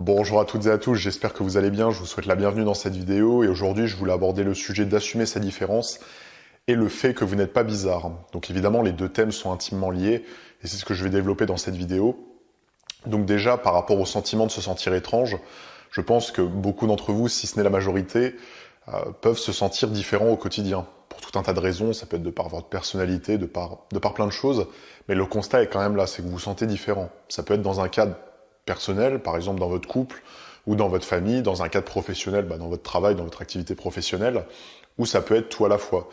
Bonjour à toutes et à tous, j'espère que vous allez bien, je vous souhaite la bienvenue dans cette vidéo et aujourd'hui je voulais aborder le sujet d'assumer sa différence et le fait que vous n'êtes pas bizarre. Donc évidemment les deux thèmes sont intimement liés et c'est ce que je vais développer dans cette vidéo. Donc déjà par rapport au sentiment de se sentir étrange, je pense que beaucoup d'entre vous, si ce n'est la majorité, peuvent se sentir différents au quotidien. Pour tout un tas de raisons, ça peut être de par votre personnalité, de par plein de choses, mais le constat est quand même là, c'est que vous vous sentez différent. Ça peut être dans un cadre personnel, par exemple dans votre couple, ou dans votre famille, dans un cadre professionnel, dans votre travail, dans votre activité professionnelle, ou ça peut être tout à la fois.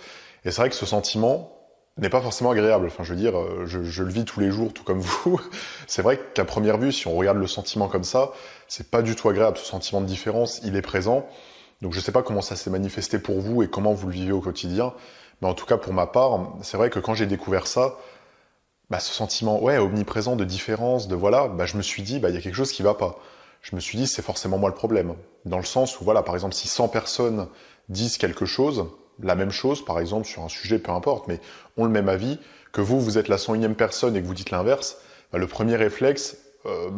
Et c'est vrai que ce sentiment n'est pas forcément agréable. Enfin, je veux dire, je le vis tous les jours, tout comme vous. C'est vrai qu'à première vue, si on regarde le sentiment comme ça, c'est pas du tout agréable. Ce sentiment de différence, il est présent. Donc je sais pas comment ça s'est manifesté pour vous et comment vous le vivez au quotidien, mais en tout cas pour ma part, c'est vrai que quand j'ai découvert ça, ce sentiment omniprésent de différence, de voilà, je me suis dit, il y a quelque chose qui va pas. Je me suis dit, c'est forcément moi le problème. Dans le sens où, voilà, par exemple, si 100 personnes disent quelque chose, la même chose, par exemple, sur un sujet, peu importe, mais ont le même avis, que vous êtes la 101e personne et que vous dites l'inverse, le premier réflexe,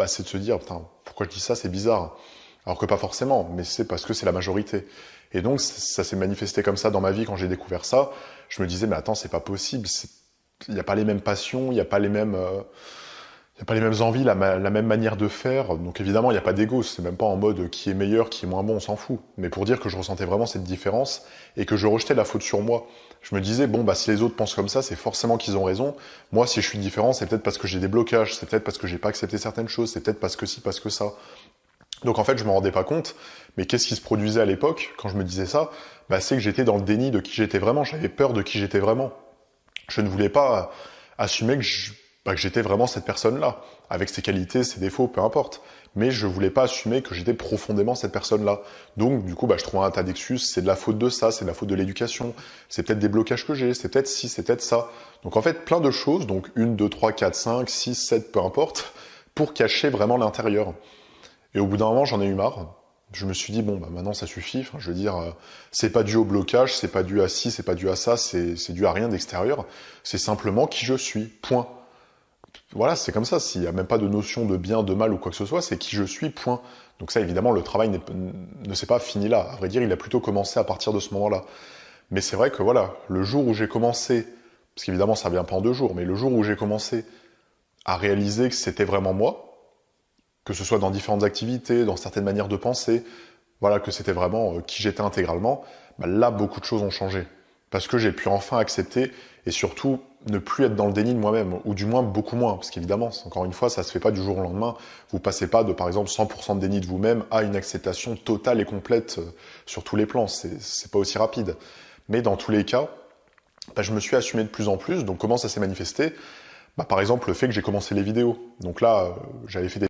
c'est de se dire, putain, pourquoi je dis ça, c'est bizarre. Alors que pas forcément, mais c'est parce que c'est la majorité. Et donc, ça s'est manifesté comme ça dans ma vie quand j'ai découvert ça. Je me disais, mais attends, c'est pas possible, il n'y a pas les mêmes passions, il n'y a pas les mêmes, envies, la même manière de faire. Donc évidemment, il n'y a pas d'ego. C'est même pas en mode qui est meilleur, qui est moins bon, on s'en fout. Mais pour dire que je ressentais vraiment cette différence et que je rejetais la faute sur moi. Je me disais, si les autres pensent comme ça, c'est forcément qu'ils ont raison. Moi, si je suis différent, c'est peut-être parce que j'ai des blocages, c'est peut-être parce que j'ai pas accepté certaines choses, c'est peut-être parce que ci, parce que ça. Donc en fait, je me rendais pas compte, mais qu'est-ce qui se produisait à l'époque, quand je me disais ça, c'est que j'étais dans le déni de qui j'étais vraiment, j'avais peur de qui j'étais vraiment. Je ne voulais pas assumer que j'étais vraiment cette personne-là, avec ses qualités, ses défauts, peu importe. Mais je voulais pas assumer que j'étais profondément cette personne-là. Donc du coup, je trouvais un tas d'excuses, c'est de la faute de ça, c'est de la faute de l'éducation, c'est peut-être des blocages que j'ai, c'est peut-être ci, c'est peut-être ça. Donc en fait, plein de choses, donc 1, 2, 3, 4, 5, 6, 7, peu importe, pour cacher vraiment l'intérieur. Et au bout d'un moment, j'en ai eu marre. Je me suis dit, maintenant ça suffit. Enfin, je veux dire, c'est pas dû au blocage, c'est pas dû à ci, c'est pas dû à ça, c'est dû à rien d'extérieur. C'est simplement qui je suis. Point. Voilà, c'est comme ça. S'il n'y a même pas de notion de bien, de mal ou quoi que ce soit, c'est qui je suis. Point. Donc ça, évidemment, le travail ne s'est pas fini là. À vrai dire, il a plutôt commencé à partir de ce moment-là. Mais c'est vrai que voilà, le jour où j'ai commencé, parce qu'évidemment ça vient pas en 2 jours, mais le jour où j'ai commencé à réaliser que c'était vraiment moi, que ce soit dans différentes activités, dans certaines manières de penser, voilà, que c'était vraiment qui j'étais intégralement, là, beaucoup de choses ont changé. Parce que j'ai pu enfin accepter et surtout ne plus être dans le déni de moi-même, ou du moins beaucoup moins, parce qu'évidemment, encore une fois, ça se fait pas du jour au lendemain. Vous passez pas de, par exemple, 100% de déni de vous-même à une acceptation totale et complète sur tous les plans. C'est pas aussi rapide. Mais dans tous les cas, je me suis assumé de plus en plus. Donc comment ça s'est manifesté? Par exemple, le fait que j'ai commencé les vidéos. Donc là, j'avais fait des